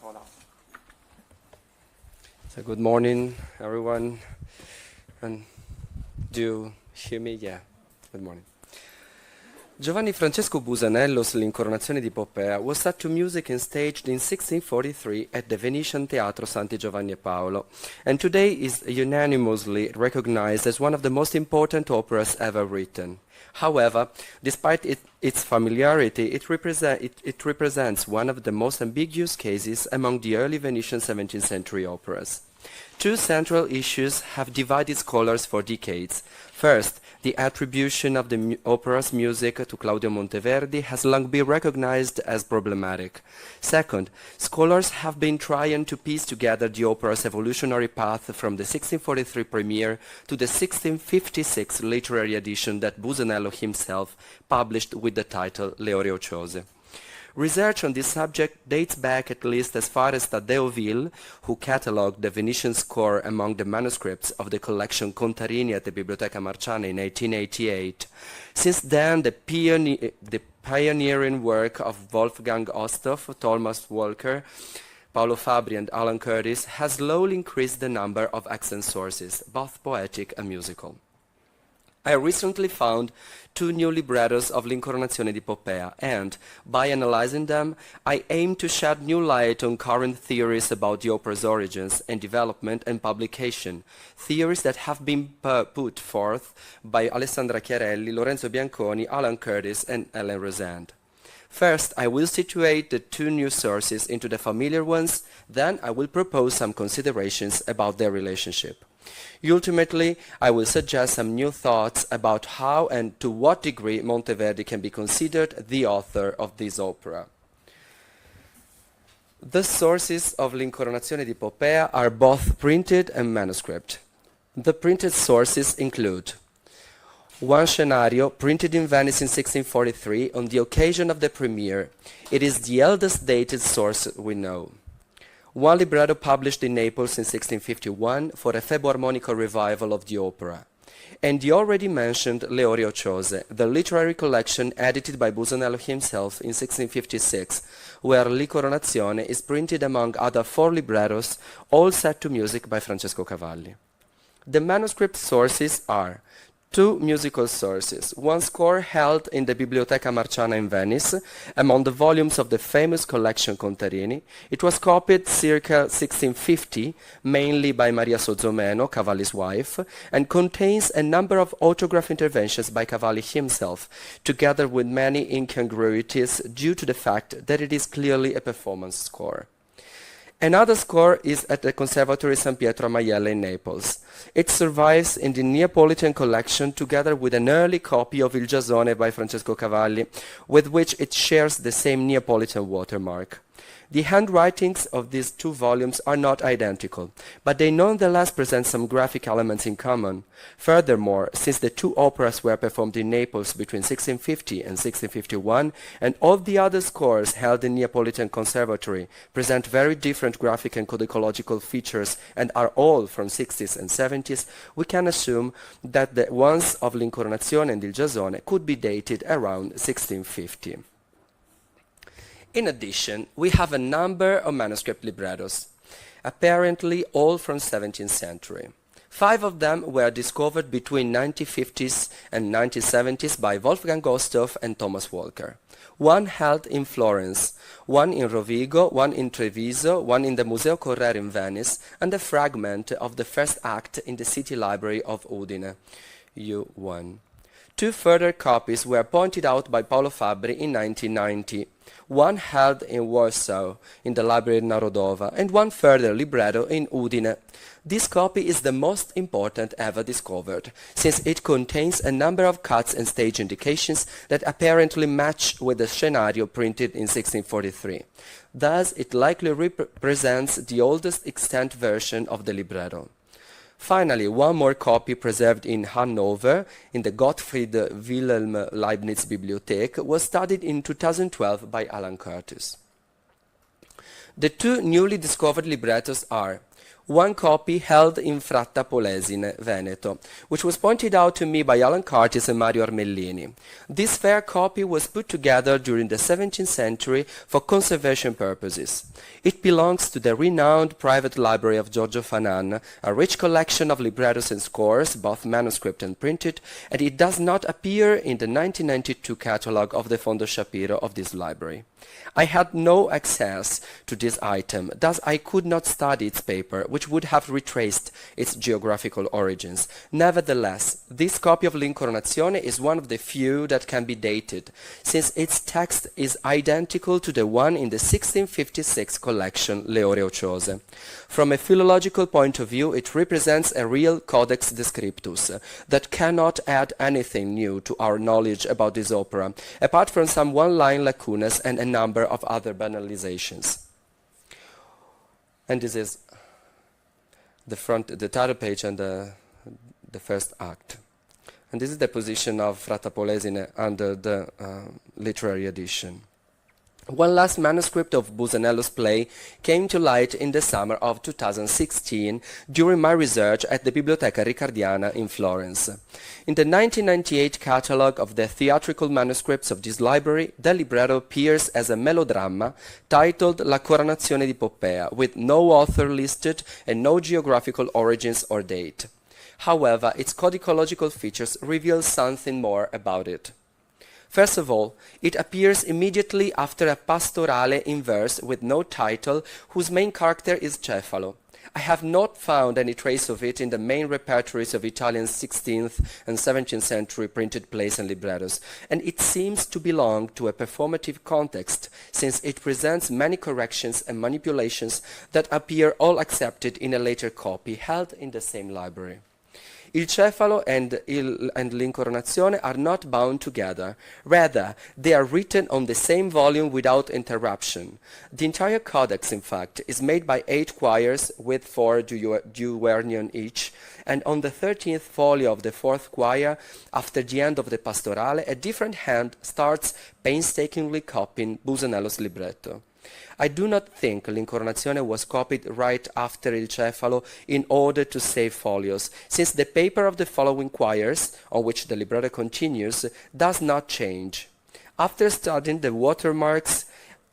Nicola. So good morning, everyone. And do you hear me? Yeah. Good morning. Giovanni Francesco Busanello's L'incoronazione di Poppea was set to music and staged in 1643 at the Venetian Teatro Santi Giovanni e Paolo, and today is unanimously recognized as one of the most important operas ever written. However, despite its familiarity, it represents one of the most ambiguous cases among the early Venetian 17th century operas. Two central issues have divided scholars for decades. First, the attribution of the opera's music to Claudio Monteverdi has long been recognized as problematic. Second, scholars have been trying to piece together the opera's evolutionary path from the 1643 premiere to the 1656 literary edition that Busanello himself published with the title Le Ore Ociose. Research on this subject dates back at least as far as Taddeo Vil, who catalogued the Venetian score among the manuscripts of the collection Contarini at the Biblioteca Marciana in 1888. Since then, the pioneering work of Wolfgang Osthoff, Thomas Walker, Paolo Fabri and Alan Curtis has slowly increased the number of accent sources, both poetic and musical. I recently found two new librettos of L'incoronazione di Poppea, and, by analyzing them, I aim to shed new light on current theories about the opera's origins and development and publication, theories that have been put forth by Alessandra Chiarelli, Lorenzo Bianconi, Alan Curtis, and Ellen Rosand. First, I will situate the two new sources into the familiar ones, then I will propose some considerations about their relationship. Ultimately, I will suggest some new thoughts about how and to what degree Monteverdi can be considered the author of this opera. The sources of L'Incoronazione di Poppea are both printed and manuscript. The printed sources include one scenario printed in Venice in 1643 on the occasion of the premiere. It is the eldest dated source we know. One libretto published in Naples in 1651 for a Febo-armonico revival of the opera, and the already mentioned Le Ore Ociose, the literary collection edited by Busanello himself in 1656, where L'Incoronazione is printed among other four librettos, all set to music by Francesco Cavalli. The manuscript sources are two musical sources, one score held in the Biblioteca Marciana in Venice, among the volumes of the famous collection Contarini. It was copied circa 1650, mainly by Maria Sozzomeno, Cavalli's wife, and contains a number of autograph interventions by Cavalli himself, together with many incongruities due to the fact that it is clearly a performance score. Another score is at the Conservatory San Pietro a Maiella in Naples. It survives in the Neapolitan collection together with an early copy of Il Giasone by Francesco Cavalli, with which it shares the same Neapolitan watermark. The handwritings of these two volumes are not identical, but they nonetheless present some graphic elements in common. Furthermore, since the two operas were performed in Naples between 1650 and 1651, and all the other scores held in Neapolitan Conservatory present very different graphic and codicological features and are all from 60s and 70s, we can assume that the ones of L'Incoronazione and Il Giasone could be dated around 1650. In addition, we have a number of manuscript librettos, apparently all from 17th century. 5 of them were discovered between 1950s and 1970s by Wolfgang Osthoff and Thomas Walker. One held in Florence, one in Rovigo, one in Treviso, one in the Museo Correre in Venice, and a fragment of the first act in the City Library of Udine, U1. 2 further copies were pointed out by Paolo Fabri in 1990. One held in Warsaw, in the Library in Narodova, and one further libretto in Udine. This copy is the most important ever discovered, since it contains a number of cuts and stage indications that apparently match with the scenario printed in 1643. Thus, it likely represents the oldest extant version of the libretto. Finally, one more copy preserved in Hanover, in the Gottfried Wilhelm Leibniz Bibliothek, was studied in 2012 by Alan Curtis. The two newly discovered librettos are one copy held in Fratta Polesine, Veneto, which was pointed out to me by Alan Curtis and Mario Armellini. This fair copy was put together during the 17th century for conservation purposes. It belongs to the renowned private library of Giorgio Fanan, a rich collection of librettos and scores, both manuscript and printed, and it does not appear in the 1992 catalogue of the Fondo Shapiro of this library. I had no access to this item, thus I could not study its paper, which would have retraced its geographical origins. Nevertheless, this copy of L'Incoronazione is one of the few that can be dated, since its text is identical to the one in the 1656 collection Leoreo Chose. From a philological point of view, it represents a real codex descriptus that cannot add anything new to our knowledge about this opera, apart from some one-line lacunas and a number of other banalizations. And this is the title page and the first act. And this is the position of Fratta Polesine under the literary edition. One last manuscript of Busanello's play came to light in the summer of 2016 during my research at the Biblioteca Riccardiana in Florence. In the 1998 catalogue of the theatrical manuscripts of this library, the libretto appears as a melodrama titled L'incoronazione di Poppea, with no author listed and no geographical origins or date. However, its codicological features reveal something more about it. First of all, it appears immediately after a pastorale in verse with no title, whose main character is Cefalo. I have not found any trace of it in the main repertories of Italian 16th and 17th century printed plays and librettos, and it seems to belong to a performative context, since it presents many corrections and manipulations that appear all accepted in a later copy held in the same library. Il Cefalo and L'Incoronazione are not bound together. Rather, they are written on the same volume without interruption. The entire codex, in fact, is made by 8 quires with 4 duvernion each, and on the 13th folio of the 4th quire, after the end of the pastorale, a different hand starts painstakingly copying Busanello's libretto. I do not think L'Incoronazione was copied right after Il Cefalo in order to save folios, since the paper of the following quires, on which the libretto continues, does not change. After studying the watermarks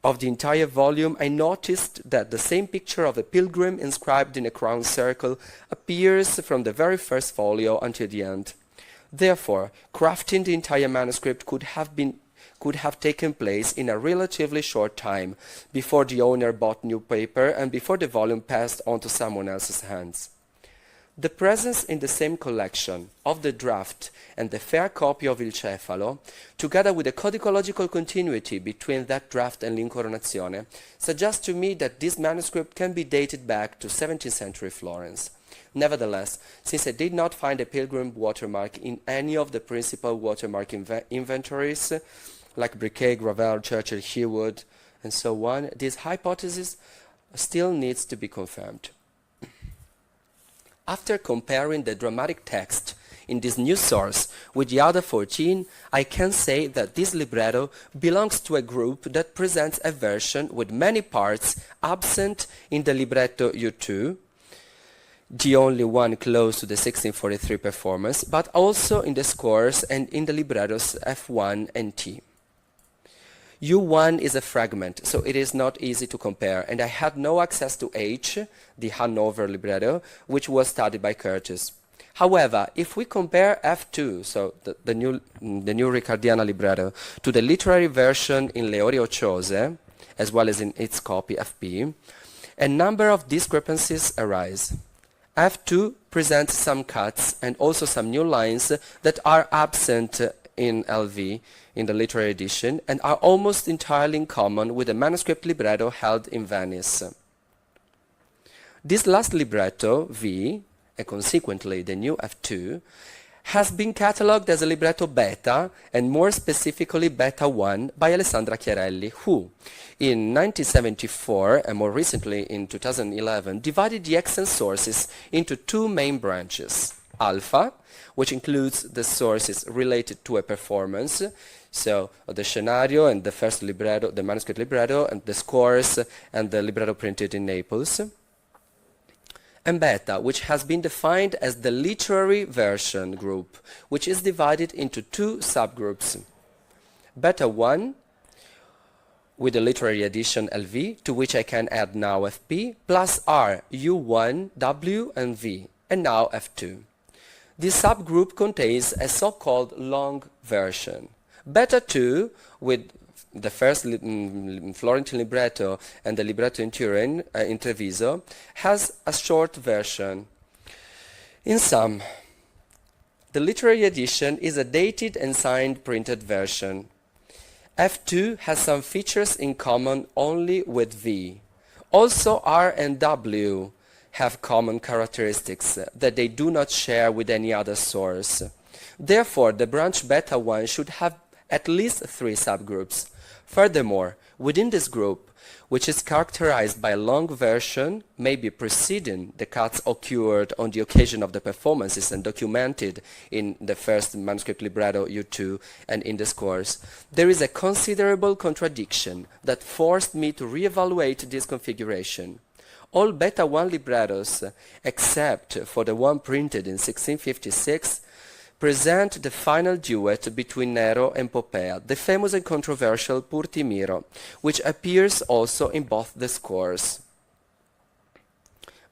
of the entire volume, I noticed that the same picture of a pilgrim inscribed in a crown circle appears from the very first folio until the end. Therefore, crafting the entire manuscript could have taken place in a relatively short time, before the owner bought new paper and before the volume passed on to someone else's hands. The presence in the same collection of the draft and the fair copy of Il Cefalo, together with the codicological continuity between that draft and L'Incoronazione, suggests to me that this manuscript can be dated back to 17th century Florence. Nevertheless, since I did not find a pilgrim watermark in any of the principal watermark inventories, like Briquet, Gravel, Churchill, Hewood, and so on, this hypothesis still needs to be confirmed. After comparing the dramatic text in this new source with the other 14, I can say that this libretto belongs to a group that presents a version with many parts absent in the libretto U2, the only one close to the 1643 performance, but also in the scores and in the librettos F1 and T. U1 is a fragment, so it is not easy to compare, and I had no access to H, the Hanover libretto, which was studied by Curtis. However, if we compare F2, so the new Riccardiana libretto, to the literary version in Leoreo Chose, as well as in its copy FP, a number of discrepancies arise. F2 presents some cuts and also some new lines that are absent in LV, in the literary edition, and are almost entirely in common with the manuscript libretto held in Venice. This last libretto, V, and consequently the new F2, has been catalogued as a libretto beta, and more specifically beta 1, by Alessandra Chiarelli, who, in 1974, and more recently in 2011, divided the extant sources into 2 main branches. Alpha, which includes the sources related to a performance, so the scenario and the first libretto, the manuscript libretto, and the scores and the libretto printed in Naples. and beta, which has been defined as the literary version group, which is divided into two subgroups. Beta 1, with the literary edition LV, to which I can add now FP, plus R, U1, W, and V, and now F2. This subgroup contains a so-called long version. Beta 2, with the first Florentine libretto and the libretto in Turin, in Treviso, has a short version. In sum, the literary edition is a dated and signed printed version. F2 has some features in common only with V. Also R and W have common characteristics that they do not share with any other source. Therefore, the branch beta 1 should have at least 3 subgroups. Furthermore, within this group, which is characterized by a long version, maybe preceding the cuts occurred on the occasion of the performances and documented in the first manuscript libretto U2 and in the scores, there is a considerable contradiction that forced me to reevaluate this configuration. All beta 1 librettos, except for the one printed in 1656, present the final duet between Nero and Poppea, the famous and controversial Pur ti miro, which appears also in both the scores.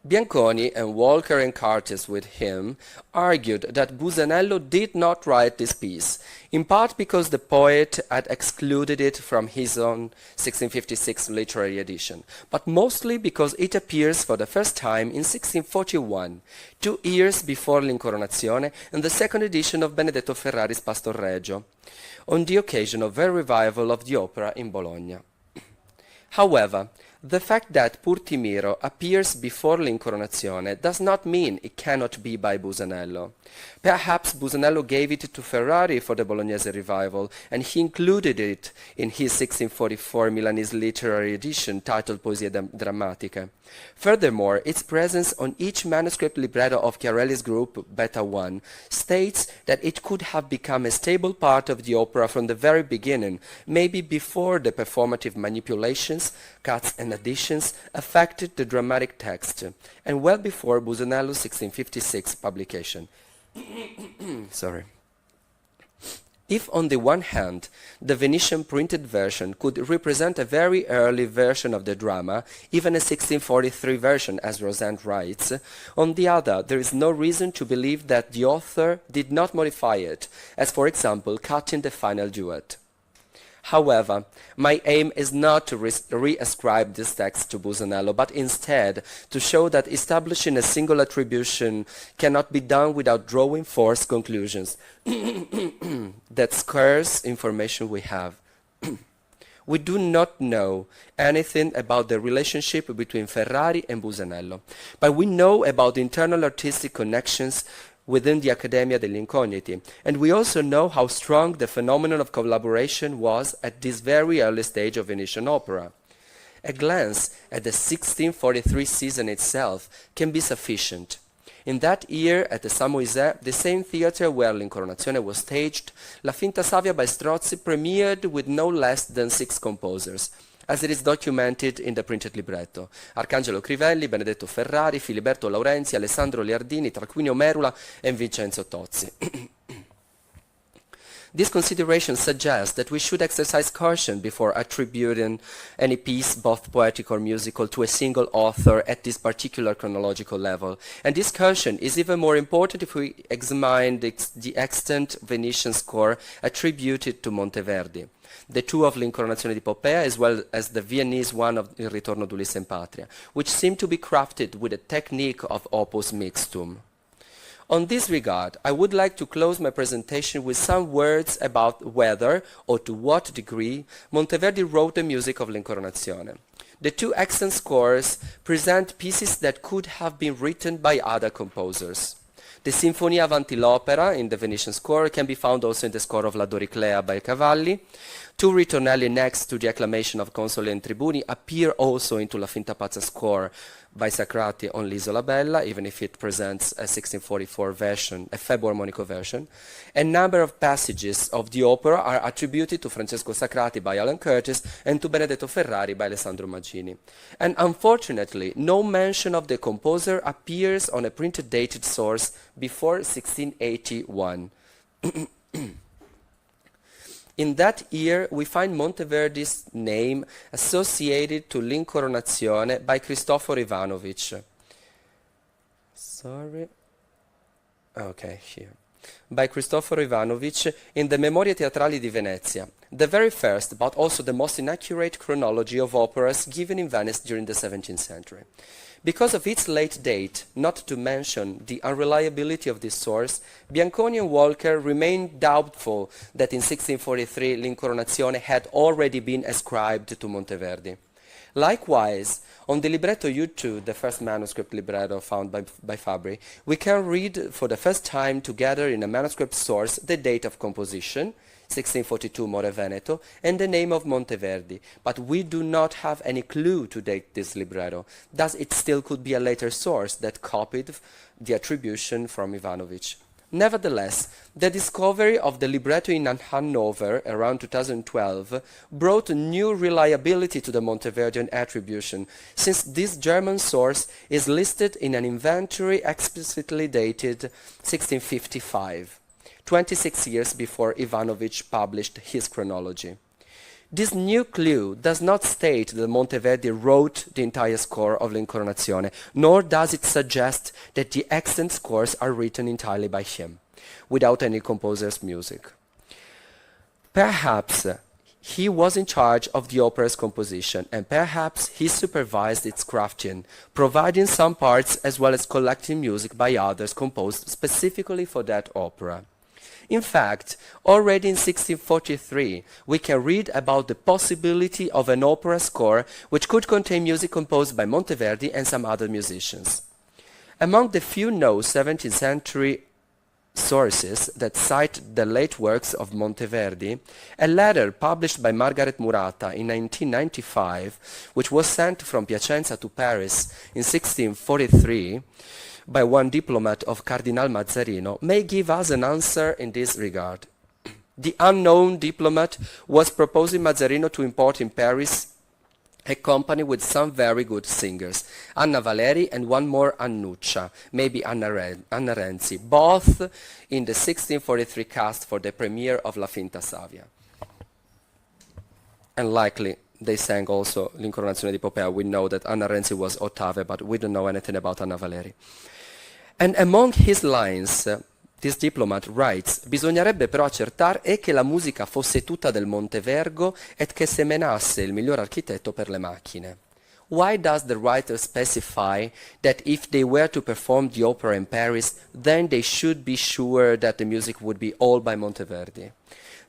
Bianconi and Walker and Curtis with him argued that Busanello did not write this piece, in part because the poet had excluded it from his own 1656 literary edition, but mostly because it appears for the first time in 1641, 2 years before L'Incoronazione and the second edition of Benedetto Ferrari's Pastor Reggio, on the occasion of a revival of the opera in Bologna. However, the fact that Pur ti miro appears before L'Incoronazione does not mean it cannot be by Busanello. Perhaps Busanello gave it to Ferrari for the Bolognese revival, and he included it in his 1644 Milanese literary edition titled Poesie Drammatiche. Furthermore, its presence on each manuscript libretto of Chiarelli's group, Beta 1, states that it could have become a stable part of the opera from the very beginning, maybe before the performative manipulations, cuts and additions affected the dramatic text, and well before Busanello's 1656 publication. Sorry. If on the one hand, the Venetian printed version could represent a very early version of the drama, even a 1643 version, as Rosanne writes, on the other, there is no reason to believe that the author did not modify it, as for example, cutting the final duet. However, my aim is not to reascribe this text to Busanello, but instead to show that establishing a single attribution cannot be done without drawing forced conclusions. That scarce information we have. We do not know anything about the relationship between Ferrari and Busanello, but we know about the internal artistic connections within the Accademia degli Incogniti, and we also know how strong the phenomenon of collaboration was at this very early stage of Venetian opera. A glance at the 1643 season itself can be sufficient. In that year, at the Samoisè, the same theatre where L'Incoronazione was staged, La Finta Savia by Strozzi premiered with no less than 6 composers, as it is documented in the printed libretto: Arcangelo Crivelli, Benedetto Ferrari, Filiberto Laurenzi, Alessandro Liardini, Tarquinio Merula, and Vincenzo Tozzi. This consideration suggests that we should exercise caution before attributing any piece, both poetic or musical, to a single author at this particular chronological level. And this caution is even more important if we examine the extant Venetian score attributed to Monteverdi, the 2 of L'Incoronazione di Poppea, as well as the Viennese one of Il Ritorno d'Ulisse in Patria, which seem to be crafted with a technique of opus mixtum. On this regard, I would like to close my presentation with some words about whether, or to what degree, Monteverdi wrote the music of L'Incoronazione. The 2 extant scores present pieces that could have been written by other composers. The Sinfonia avanti l'opera in the Venetian score can be found also in the score of La Doriclea by Cavalli. Two ritornelli next to the acclamation of Consoli and Tribuni appear also into La Finta Pazza score by Sacrati on l'Isola Bella, even if it presents a 1644 version, a Febo armonico version. A number of passages of the opera are attributed to Francesco Sacrati by Alan Curtis and to Benedetto Ferrari by Alessandro Maggini. And unfortunately, no mention of the composer appears on a printed dated source before 1681. In that year, we find Monteverdi's name associated to L'Incoronazione by Cristoforo Ivanovic. By Cristoforo Ivanovic in the Memorie Teatrali di Venezia, the very first but also the most inaccurate chronology of operas given in Venice during the 17th century. Because of its late date, not to mention the unreliability of this source, Bianconi and Walker remained doubtful that in 1643 L'Incoronazione had already been ascribed to Monteverdi. Likewise, on the libretto U2, the first manuscript libretto found by Fabri, we can read for the first time together in a manuscript source the date of composition, 1642 More Veneto, and the name of Monteverdi, but we do not have any clue to date this libretto. Thus it still could be a later source that copied the attribution from Ivanovic. Nevertheless, the discovery of the libretto in Hanover around 2012 brought new reliability to the Monteverdian attribution, since this German source is listed in an inventory explicitly dated 1655. 26 years before Ivanovic published his chronology. This new clue does not state that Monteverdi wrote the entire score of L'Incoronazione, nor does it suggest that the extant scores are written entirely by him, without any composer's music. Perhaps he was in charge of the opera's composition, and perhaps he supervised its crafting, providing some parts as well as collecting music by others composed specifically for that opera. In fact, already in 1643, we can read about the possibility of an opera score which could contain music composed by Monteverdi and some other musicians. Among the few known 17th century sources that cite the late works of Monteverdi, a letter published by Margaret Murata in 1995, which was sent from Piacenza to Paris in 1643, by one diplomat of Cardinal Mazzarino, may give us an answer in this regard. The unknown diplomat was proposing Mazzarino to import in Paris a company with some very good singers, Anna Valeri and one more Annuccia, maybe Anna Renzi, both in the 1643 cast for the premiere of La Finta Savia. And likely they sang also L'Incoronazione di Poppea. We know that Anna Renzi was Ottave, but we don't know anything about Anna Valeri. And among his lines, this diplomat writes, bisognerebbe però accertar e che la musica fosse tutta del Montevergo et che semenasse il miglior architetto per le macchine. Why does the writer specify that if they were to perform the opera in Paris, then they should be sure that the music would be all by Monteverdi?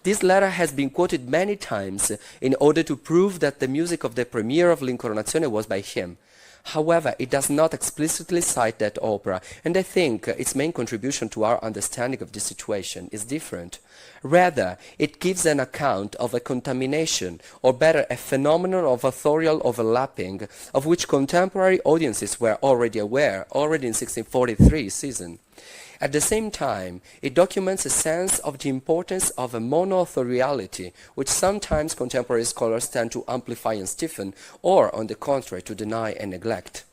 This letter has been quoted many times in order to prove that the music of the premiere of L'Incoronazione was by him. However, it does not explicitly cite that opera, and I think its main contribution to our understanding of this situation is different. Rather, it gives an account of a contamination, or better, a phenomenon of authorial overlapping, of which contemporary audiences were already aware, already in 1643 season. At the same time, it documents a sense of the importance of a mono-authoriality, which sometimes contemporary scholars tend to amplify and stiffen, or, on the contrary, to deny and neglect.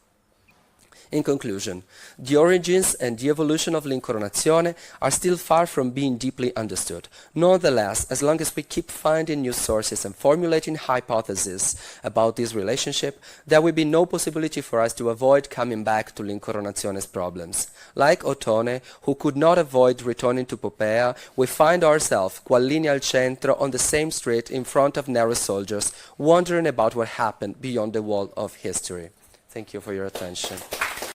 In conclusion, the origins and the evolution of L'Incoronazione are still far from being deeply understood. Nonetheless, as long as we keep finding new sources and formulating hypotheses about this relationship, there will be no possibility for us to avoid coming back to L'Incoronazione's problems. Like Ottone, who could not avoid returning to Poppea, we find ourselves, qual linea al centro, on the same street in front of narrow soldiers, wondering about what happened beyond the wall of history. Thank you for your attention.